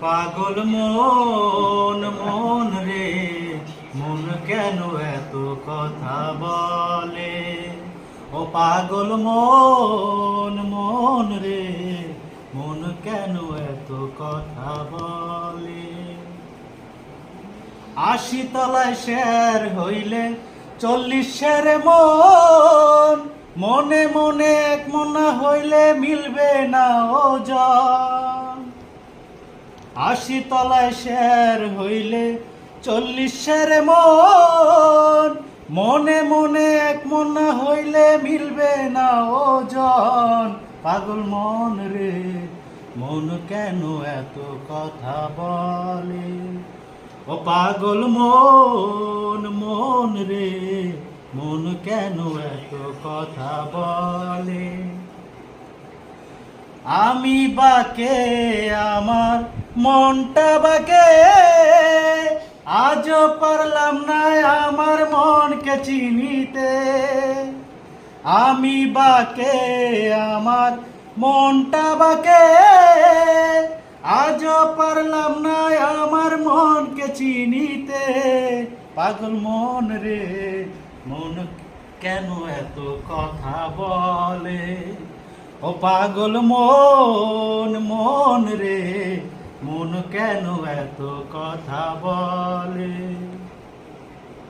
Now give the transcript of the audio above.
পাগল মন মন রে, মন কেন এত কথা বলে? ও পাগল মন মন রে, মন কেন এত কথা বলে? ৮০ তলায় শের হইলে ৪০ শের মন, মনে মনে এক মনা হইলে মিলবে না ওজন। ৮০ তলায় শের হইলে ৪০ শের মন, মনে মনে এক মনা হইলে মিলবে না ওজন। পাগল মন রে, মন কেন এত কথা বলে? ও পাগল মন মন রে, মন কেন এত কথা বলে? আমি বাকে আমার মনটা বাকে, আজও পারলাম না আমার মনকে চিনিতে। আমি বাকে আমার মনটা বাকে, আজও পারলাম না আমার মনকে চিনিতে। পাগল মন রে, মন কেন এত কথা বলে? ও পাগল মন মন রে, মন কেন এত কথা বলে?